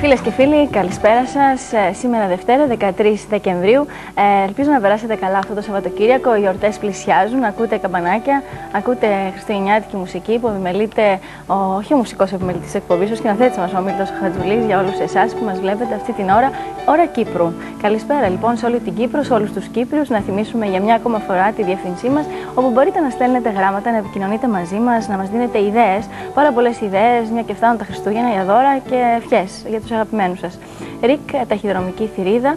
Φίλες και φίλοι, καλησπέρα σας. Σήμερα Δευτέρα, 13 Δεκεμβρίου. Ελπίζω να περάσετε καλά αυτό το Σαββατοκύριακο. Οι γιορτές πλησιάζουν, ακούτε καμπανάκια, ακούτε χριστουγεννιάτικη μουσική που επιμελείται, όχι ο μουσικός επιμελητής της εκπομπής, ο σκηνοθέτης μας, ο Μίλτος Χατζουλής, για όλους εσάς που μας βλέπετε αυτή την ώρα Κύπρου. Καλησπέρα λοιπόν σε όλη την Κύπρο, σε όλους τους Κύπριους. Να θυμίσουμε για μια ακόμα φορά τη διευθυνσή μας, όπου μπορείτε να στέλνετε γράμματα, να επικοινωνείτε μαζί μας, να μας δίνετε ιδέες, πάρα πολλές ιδέες, μια και φτάνουν τα Χριστούγεννα, για δώρα και ευχές για τους αγαπημένους σας. ΡΙΚ, ταχυδρομική θηρίδα,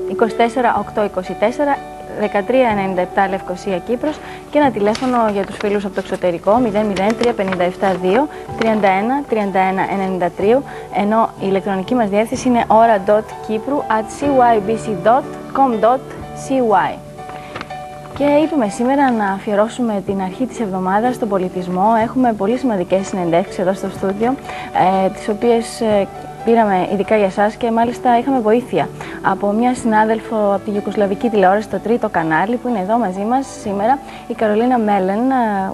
24824 1397 Λευκοσία Κύπρος, και ένα τηλέφωνο για τους φίλους από το εξωτερικό 00357 31 93, ενώ η ηλεκτρονική μας διεύθυνση είναι ora.kipru@cybc.com.cy. Και είπαμε σήμερα να αφιερώσουμε την αρχή της εβδομάδας στον πολιτισμό. Έχουμε πολύ σημαντικές συνεντεύξεις εδώ στο στούντιο, τις οποίες πήραμε ειδικά για εσάς, και μάλιστα είχαμε βοήθεια από μια συνάδελφο από τη Ιουγκοσλαβική τηλεόραση, στο Τρίτο κανάλι, που είναι εδώ μαζί μας σήμερα, η Καρολίνα Μέλεν.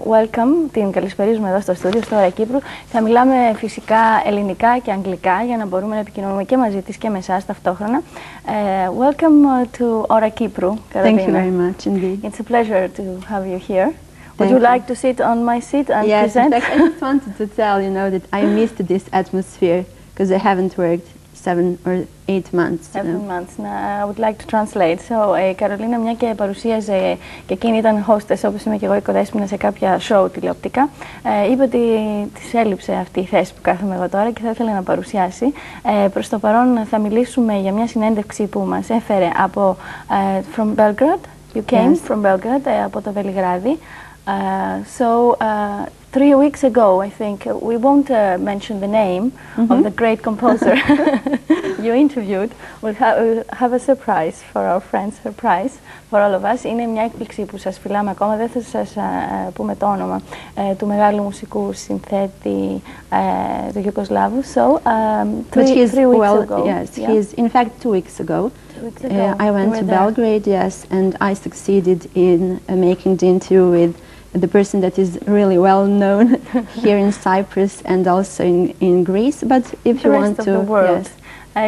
Welcome, την καλησπερίζουμε εδώ στο στούντιο, στο Ώρα Κύπρου. Θα μιλάμε φυσικά ελληνικά και αγγλικά για να μπορούμε να επικοινωνούμε και μαζί της και με εσάς ταυτόχρονα. Welcome to Ώρα Κύπρου, Καρολίνα. Thank you very much indeed. It's a pleasure to have you here. Would you like to sit on my seat and present? Yes, in fact, I just wanted to tell you that I missed this atmosphere because I haven't worked 7 or 8 months. 7 months. I would like to translate. So, Καρολίνα, μια και παρουσίαζε και εκείνη ήταν hostess, όπως είμαι και εγώ, οικοδέσποινα σε κάποια show τηλεοπτικά, είπε ότι της έλειψε αυτή η θέση που κάθομαι εγώ τώρα και θα ήθελε να παρουσιάσει. Προς το παρόν θα μιλήσουμε για μια συνέντευξη που μας έφερε από from Belgrade. You came from Belgrade, από το Βελιγράδι. So, 3 weeks ago, I think, we won't mention the name of the great composer you interviewed. We'll have a surprise for our friends, surprise for all of us. Είναι μια έκπληξη που σας φυλάμε ακόμα, δεν θα σας πούμε το όνομα του μεγάλου μουσικού συνθέτη του Ιουγκοσλάβου. So, 3 weeks ago. Yes, he's in fact 2 weeks ago. I went to Belgrade, yes, and I succeeded in making the interview with the person that is really well known here in Cyprus and also in Greece, but if you want to, yes.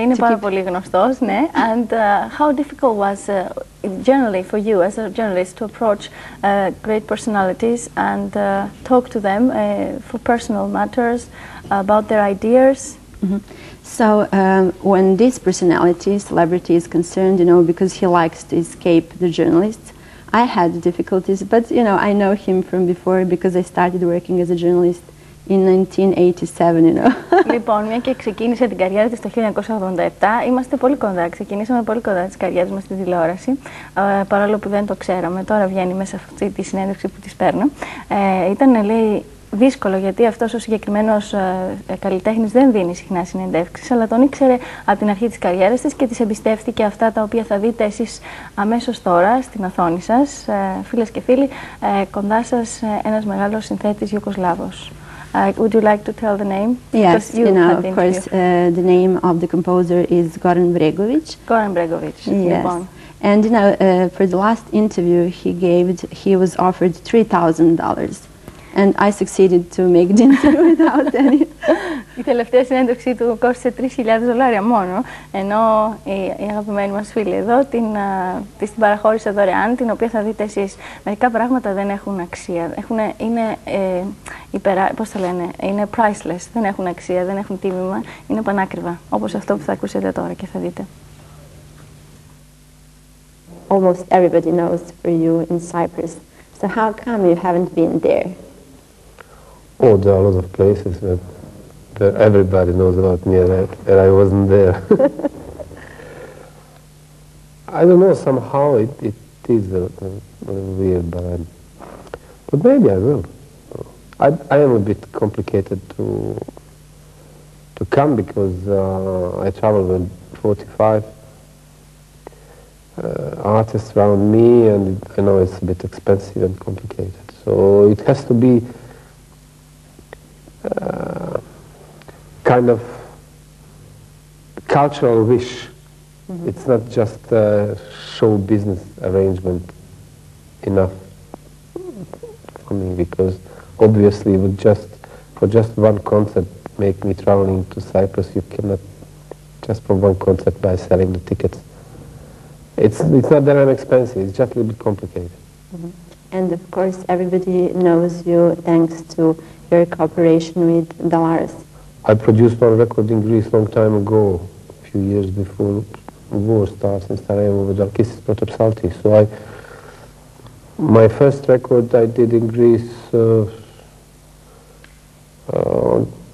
Είναι πάρα πολύ γνωστός, ναι. And how difficult was generally for you as a journalist to approach great personalities and talk to them for personal matters about their ideas? So when this personality, celebrity is concerned, because he likes to escape the journalists, I had difficulties, but I know him from before because I started working as a journalist in 1987, Λοιπόν, μια και ξεκίνησε την καριέρα της το 1987, είμαστε πολύ κοντά, ξεκινήσαμε πολύ κοντά τις καριέρες μας στη τηλεόραση, παρόλο που δεν το ξέραμε. Τώρα βγαίνει μέσα αυτή τη συνέντευξη που της παίρνω. Ήταν, λέει, δύσκολο, γιατί αυτός ο συγκεκριμένος καλλιτέχνης δεν δίνει συχνά συνεντεύξεις, αλλά τον ήξερε από την αρχή της καριέρας της και της εμπιστεύτηκε αυτά τα οποία θα δείτε εσείς αμέσως τώρα στην οθόνη σας. Φίλες και φίλοι, κοντά σας ένας μεγάλος συνθέτης Ιουγκοσλάβος. Would you like to tell the name? Yes, of course, the name of the composer is Goran Bregovic. Goran Bregović, yes. And for the last interview he was offered $3,000. And I succeeded to make the interview without any. Η τελευταία συνέντευξή του κόστησε $3,000 μόνο, ενώ η αγαπημένη μας φίλη εδώ την παραχώρησε δωρεάν, την οποία θα δείτε εσείς. Μερικά πράγματα δεν έχουν αξία, πώς το λένε, είναι priceless, δεν έχουν αξία, δεν έχουν τίμημα, είναι πανάκριβα, όπως αυτό που θα ακούσετε τώρα και θα δείτε. Almost everybody knows for you in Cyprus, so how come you haven't been there? Oh, there are a lot of places that everybody knows about me, and I wasn't there. I don't know, somehow it is a weird, but maybe I will. I am a bit complicated to come because I travel with 45 artists around me, and I know it's a bit expensive and complicated. So it has to be kind of cultural wish. It's not just a show business arrangement enough for me, because obviously for just one concert make me traveling to Cyprus, you cannot just for one concert by selling the tickets. It's not that expensive, it's just a little bit complicated. Mm-hmm. And of course everybody knows you thanks to your cooperation with Dalaras. I produced one record in Greece a long time ago, a few years before war starts in Sarajevo with Alkistis Protopsalti. So my first record I did in Greece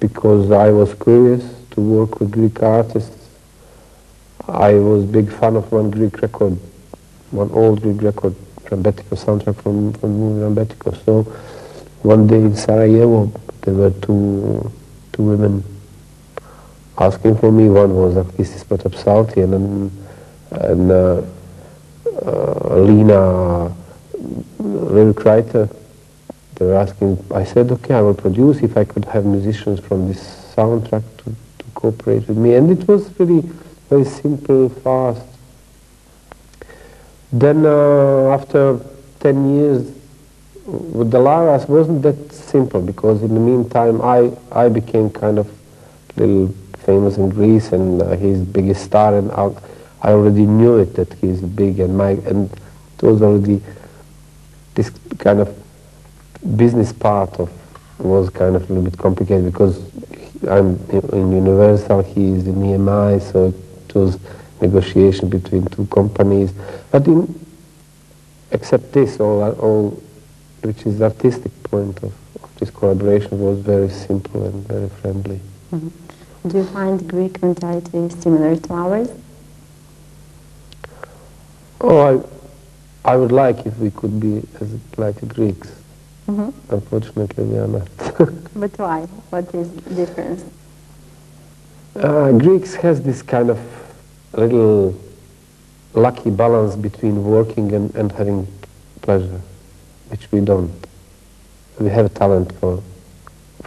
because I was curious to work with Greek artists. I was a big fan of one Greek record, one old Greek record, Rambetiko soundtrack from the movie Rambetiko. So one day in Sarajevo there were two women asking for me. One was Alkistis Protopsalti and Lina, lyric writer. They were asking, I said, okay, I will produce if I could have musicians from this soundtrack to cooperate with me. And it was really very simple, fast. Then after 10 years with Dalaras wasn't that simple, because in the meantime I became kind of little famous in Greece, and he's the biggest star, and I already knew it, that he's big, and it was already this kind of business part was kind of a little bit complicated, because I'm in Universal, he's in EMI, so it was negotiation between two companies. But except this, all which is the artistic point of this collaboration was very simple and very friendly. Mm-hmm. Do you find Greek mentality similar to ours? Oh, I would like if we could be like the Greeks. Mm-hmm. Unfortunately, we are not. But why? What is the difference? Greeks has this kind of little lucky balance between working and having pleasure, which we don't. We have talent for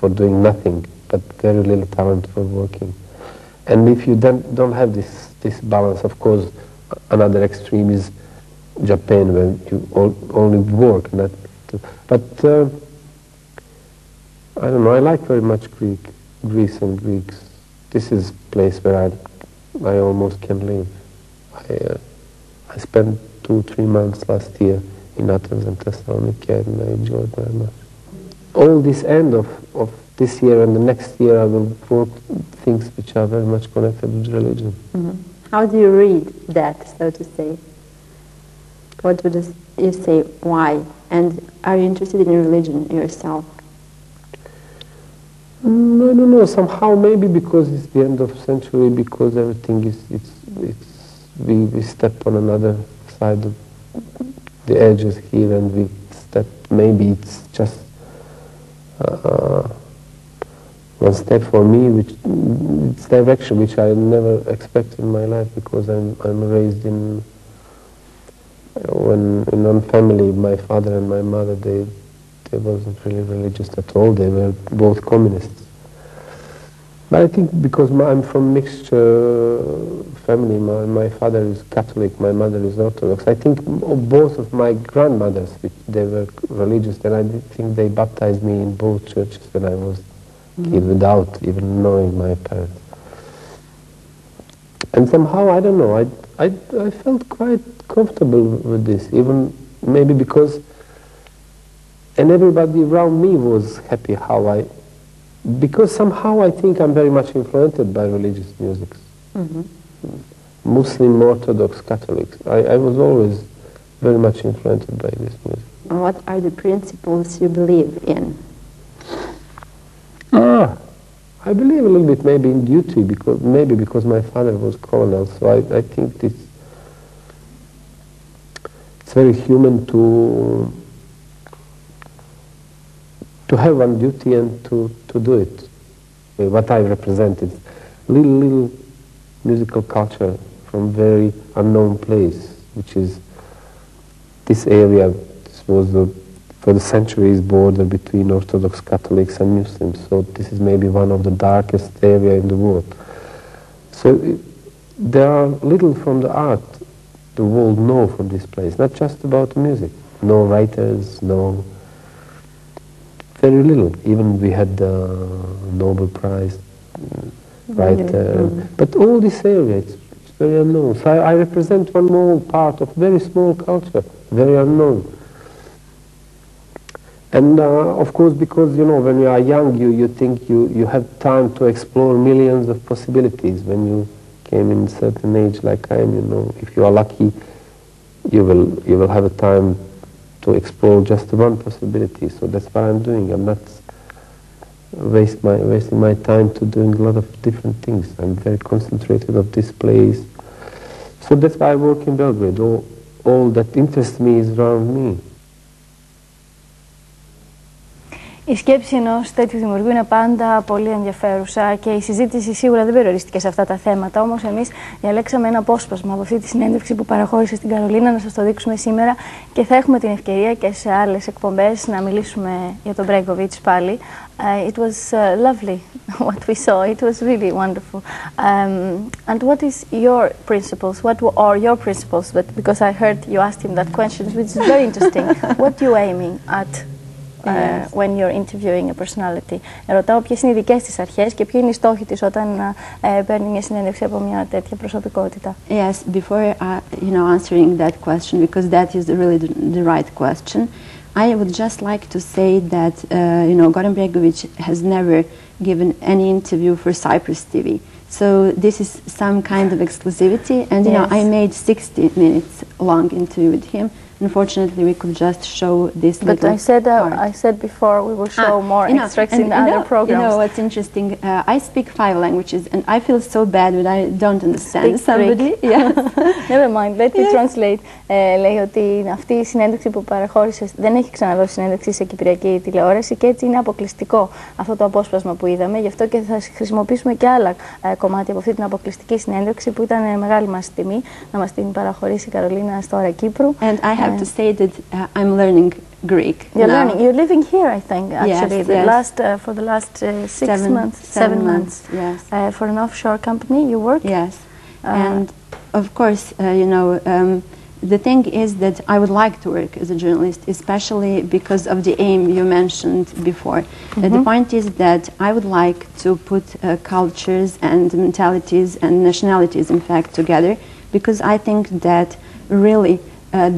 doing nothing, but very little talent for working. And if you don't have this balance, of course, another extreme is Japan, where you only work, not. But I don't know. I like very much Greece and Greeks. This is a place where I almost can live. I spent 2-3 months last year in Athens and Thessaloniki, and I enjoyed very much. All this end of this year and the next year, I will work things which are very much connected with religion. Mm-hmm. How do you read that, so to say? What would you say? Why? And are you interested in religion yourself? I don't know. Somehow, maybe because it's the end of the century, because everything we step on another side of the edges here, and we step. Maybe it's just one step for me, which it's direction which I never expected in my life, because I'm raised in one family. My father and my mother, they wasn't really religious at all. They were both communists. But I think because I'm from mixed family, my father is Catholic, my mother is Orthodox. I think both of my grandmothers, they were religious, and I think they baptized me in both churches when I was a kid, without even knowing my parents. And somehow, I don't know, I felt quite comfortable with this, even maybe because, and everybody around me was happy because somehow I think I'm very much influenced by religious music. Mm-hmm. Muslim, Orthodox, Catholics. I was always very much influenced by this music. What are the principles you believe in? I believe a little bit maybe in duty, because my father was colonel, so I think it's very human to have one duty and to do it. What I represent is little musical culture from very unknown place, which is this area. This was for the centuries border between Orthodox Catholics and Muslims. So this is maybe one of the darkest area in the world. So there are little from the art the world know from this place, not just about music. No writers, no. Very little. Even we had the Nobel Prize right? But all this area, it's very unknown. So I represent one more part of very small culture, very unknown. And of course, because, you know, when you are young, you think you have time to explore millions of possibilities. When you came in a certain age like I am, you know, if you are lucky, you will have a time to explore just one possibility. So that's what I'm doing. I'm not wasting my time to doing a lot of different things. I'm very concentrated of this place. So that's why I work in Belgrade. All that interests me is around me. Η σκέψη ενός τέτοιου δημιουργού είναι πάντα πολύ ενδιαφέρουσα και η συζήτηση σίγουρα δεν περιορίστηκε σε αυτά τα θέματα. Όμως εμείς διαλέξαμε ένα απόσπασμα από αυτή τη συνέντευξη που παραχώρησε στην Καρολίνα να σας το δείξουμε σήμερα και θα έχουμε την ευκαιρία και σε άλλες εκπομπές να μιλήσουμε για τον Bregović πάλι. It was lovely what we saw. It was really wonderful. And what is your principles? What are your principles? But because I heard you asked him that question, which is very interesting. What are you aiming at? When you're interviewing a personality. Ρωτάω ποιες είναι οι δικές της αρχές και ποιοι είναι οι στόχοι της όταν παίρνει μια συνέντευξη από μια τέτοια προσωπικότητα. Yes, before answering that question, because that is really the right question, I would just like to say that Goran Bregović has never given any interview for Cyprus TV. So this is some kind of exclusivity, and I made 60 minutes long interview with him. Unfortunately, we could just show this little part. But I said before we will show more extracts in the other programs. You know what's interesting? I speak 5 languages, and I feel so bad when I don't understand somebody. Yes. Never mind, let me translate. Λέει ότι αυτή η συνέντευξη που παραχώρησε δεν έχει ξαναδώσει συνέντευξη σε κυπριακή τηλεόραση και έτσι είναι αποκλειστικό αυτό το απόσπασμα που είδαμε. Γι' αυτό και θα χρησιμοποιήσουμε και άλλα κομμάτια από αυτή την αποκλειστική συνέντευξη που ήταν μεγάλη μας τιμή να μας την παραχωρήσει η Καρολίνα στο ώρα Κύπρου. And I have to say that I'm learning Greek. You're living here, I think, actually. For the last 7 months. Yes. For an offshore company, you work. Yes. And of course, the thing is that I would like to work as a journalist, especially because of the aim you mentioned before. The point is that I would like to put cultures and mentalities and nationalities, in fact, together, because I think that really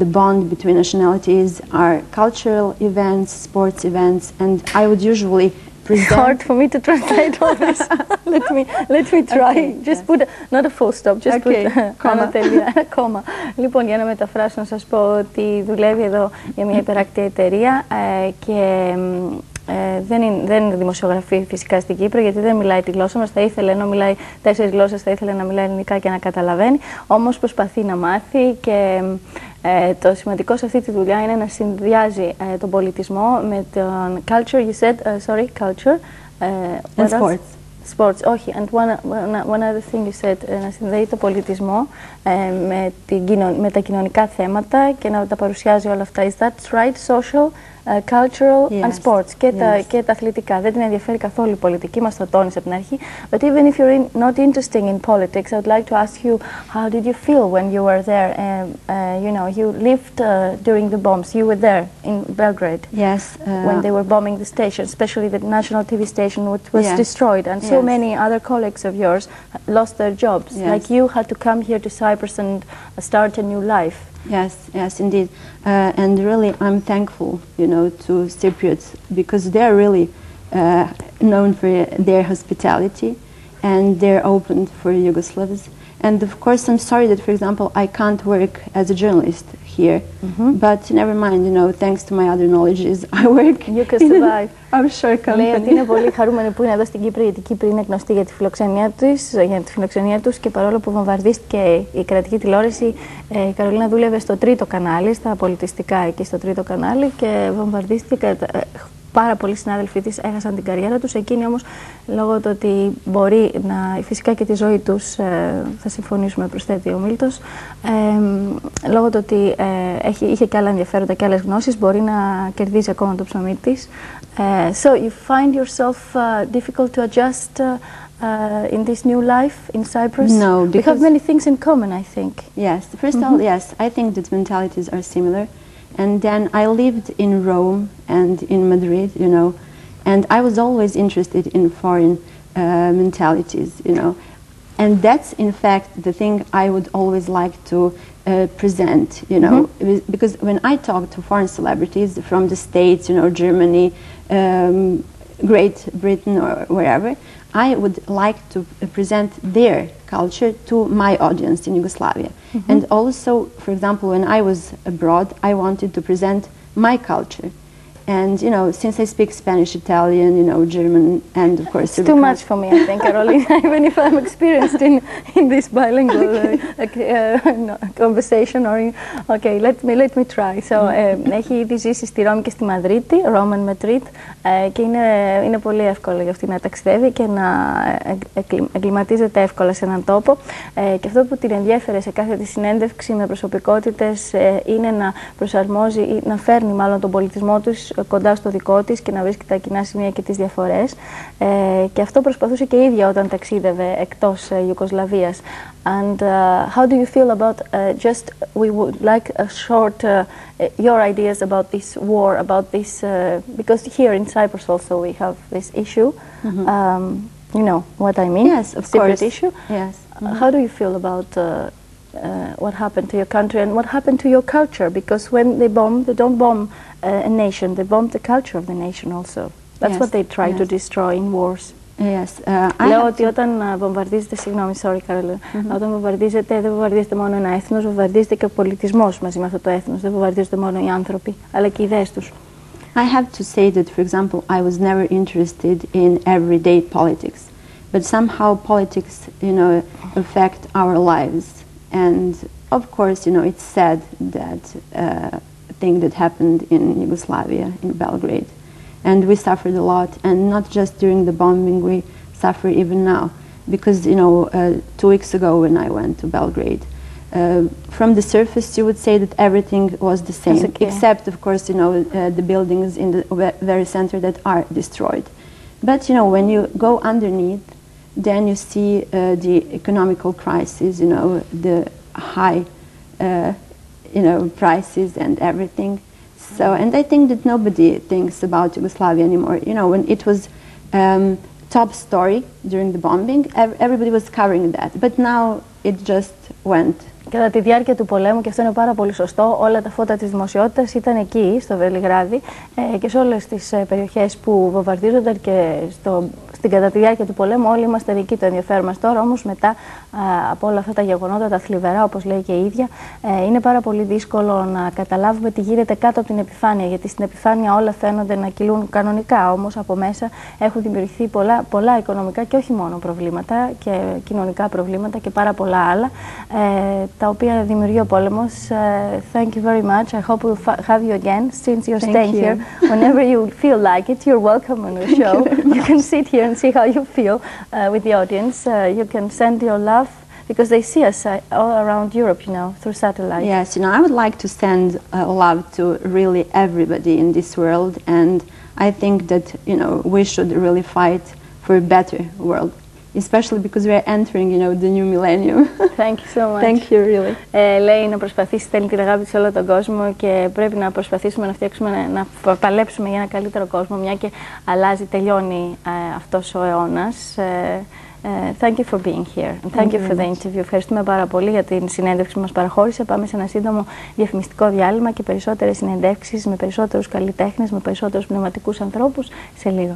the bond between nationalities are cultural events, sports events, and I would usually present... It's hard for me to translate all this. let me try. Okay, just put not a full stop, just put ένα κόμμα. Λοιπόν, για να μεταφράσω, να σας πω ότι δουλεύει εδώ για μια υπερακτή εταιρεία και δεν δημοσιογραφεί φυσικά στην Κύπρο, γιατί δεν μιλάει τη γλώσσα μας. Θα ήθελε, ενώ μιλάει 4 γλώσσες, θα ήθελε να μιλάει ελληνικά και να καταλαβαίνει. Όμως προσπαθεί να μάθει και το σημαντικό σε αυτή τη δουλειά είναι να συνδυάζει τον πολιτισμό με τον culture. You said, culture. And sports. Sports, όχι. And one other thing you said, να συνδέει το πολιτισμό με τα κοινωνικά θέματα και να τα παρουσιάζει όλα αυτά. Is that right? Social, cultural and sports. Και τα αθλητικά. Δεν την ενδιαφέρει καθόλου η πολιτική, μας το τόνισε από την αρχή. But even if you're not interested in politics, I would like to ask you, how did you feel when you were there? You lived during the bombs. You were there in Belgrade. Yes. When they were bombing the station, especially the national TV station, which was destroyed. And so many other colleagues of yours lost their jobs. Like you had to come here to Cyprus and start a new life. Yes, indeed. And really, I'm thankful, to Cypriots, because they're really known for their hospitality, and they're open for Yugoslavs. And of course, I'm sorry that, for example, I can't work as a journalist here, but never mind, thanks to my other knowledges, I work. You can survive. I'm sure company. Λέει ότι είναι πολύ χαρούμενη που είναι εδώ στην Κύπρο, γιατί η Κύπρο είναι γνωστή για τη φιλοξενία τους και παρόλο που βομβαρδίστηκε η κρατική τηλεόραση, η Καρολίνα δούλευε στο 3ο κανάλι, στα πολιτιστικά εκεί στο 3ο κανάλι και βομβαρδίστηκε. Πάρα πολλοί συνάδελφοί της έχασαν την καριέρα τους, εκείνοι όμως λόγω του ότι μπορεί να, φυσικά και τη ζωή τους, θα συμφωνήσουμε, προσθέτει ο Μίλτος, λόγω του ότι είχε και άλλα ενδιαφέροντα και άλλες γνώσεις, μπορεί να κερδίζει ακόμα το ψωμί της. So you find yourself difficult to adjust in this new life in Cyprus? No, we have many things in common, I think. Yes, first of all, yes, I think that mentalities are similar. And then I lived in Rome and in Madrid, and I was always interested in foreign mentalities, you know. And that's, in fact, the thing I would always like to present, you know, because when I talk to foreign celebrities from the States, you know, Germany, Great Britain, or wherever, I would like to present their culture to my audience in Yugoslavia. And also, for example, when I was abroad, I wanted to present my culture. And, you know, since I speak Spanish, Italian, you know, German, and of course... It's too much for me, I think, Karolina, even if I'm experienced in this bilingual conversation. Or okay, let me try. So, έχει ήδη ζήσει στη Ρώμη και στη Μαδρίτη, Rome and Madrid, και είναι πολύ εύκολο για αυτή να ταξιδεύει και να εγκληματίζεται εύκολα σε έναν τόπο. Και αυτό που την ενδιέφερε σε κάθε τη συνέντευξη με προσωπικότητες είναι να προσαρμόζει ή να φέρνει μάλλον τον πολιτισμό τους κοντά στο δικό της και να βρίσκει τα κοινά σημεία και τις διαφορές. Και αυτό προσπαθούσε και η ίδια όταν ταξίδευε εκτός Ιουγκοσλαβίας. And how do you feel about just, we would like a short, your ideas about this war, about this, because here in Cyprus also we have this issue. You know what I mean? Yes, of Cypriot course. issue. Yes. How do you feel about what happened to your country and what happened to your culture? Because when they bomb, they don't bomb a nation, they bomb the culture of the nation also. That's what they try to destroy in wars. Yes. Λέω ότι όταν βομβαρδίζεται, συγγνώμη, sorry Καρολίνα, όταν βομβαρδίζεται, δεν βομβαρδίζεται μόνο ένα έθνος, βομβαρδίζεται και ο πολιτισμός μαζί με αυτό το έθνος. Δεν βομβαρδίζονται μόνο οι άνθρωποι, αλλά και οι ιδέες τους. I have to say that, for example, I was never interested in everyday politics, but somehow politics, you know, affect our lives. And of course, you know, it's sad that thing that happened in Yugoslavia, in Belgrade. And we suffered a lot, and not just during the bombing, we suffer even now. Because, you know, 2 weeks ago when I went to Belgrade, from the surface you would say that everything was the same, except, of course, you know, the buildings in the very center that are destroyed. But, you know, when you go underneath, then you see the economical crisis, you know, the high, you know, prices and everything. So, and I think that nobody thinks about Yugoslavia anymore. You know, when it was top story during the bombing, everybody was covering that. But now it just went. Κατά τη διάρκεια του πολέμου, και αυτό είναι πάρα πολύ σωστό, όλα τα φώτα της δημοσιότητας ήταν εκεί, στο Βελιγράδι, και σε όλες τις περιοχές που βομβαρδίζονταν και κατά τη διάρκεια του πολέμου όλοι είμαστε εκεί, το ενδιαφέρον μας. Τώρα όμως μετά από όλα αυτά τα γεγονότα, τα θλιβερά, όπως λέει και η ίδια, είναι πάρα πολύ δύσκολο να καταλάβουμε τι γίνεται κάτω από την επιφάνεια, γιατί στην επιφάνεια όλα φαίνονται να κυλούν κανονικά, όμως από μέσα έχουν δημιουργηθεί πολλά οικονομικά και όχι μόνο προβλήματα και κοινωνικά προβλήματα και πάρα πολλά άλλα, τα οποία δημιουργεί ο πόλεμος. Thank you very much. I hope we'll have you again since you're staying here. Whenever you feel like it, you're welcome on the show. You can sit here and see how you feel with the audience. You can send your love because they see us all around Europe, you know, through satellite. Yes, you know, I would like to send love to really everybody in this world, and I think that, you know, we should really fight for a better world. Especially because we are entering, you know, the new millennium. Thank you so much. Thank you, really. Λέει να προσπαθήσει, στέλνει την αγάπη σε όλο τον κόσμο και πρέπει να προσπαθήσουμε να φτιάξουμε, να παλέψουμε για ένα καλύτερο κόσμο, μια και αλλάζει, τελειώνει αυτός ο αιώνας. Thank you for being here. And thank you for the interview. Ευχαριστούμε πάρα πολύ για την συνέντευξη που μας παραχώρησε. Πάμε σε ένα σύντομο διαφημιστικό διάλειμμα και περισσότερες συνεντεύξεις με περισσότερους καλλιτέχνες, με περισσότερους πνευματικούς ανθρώπους σε λίγο.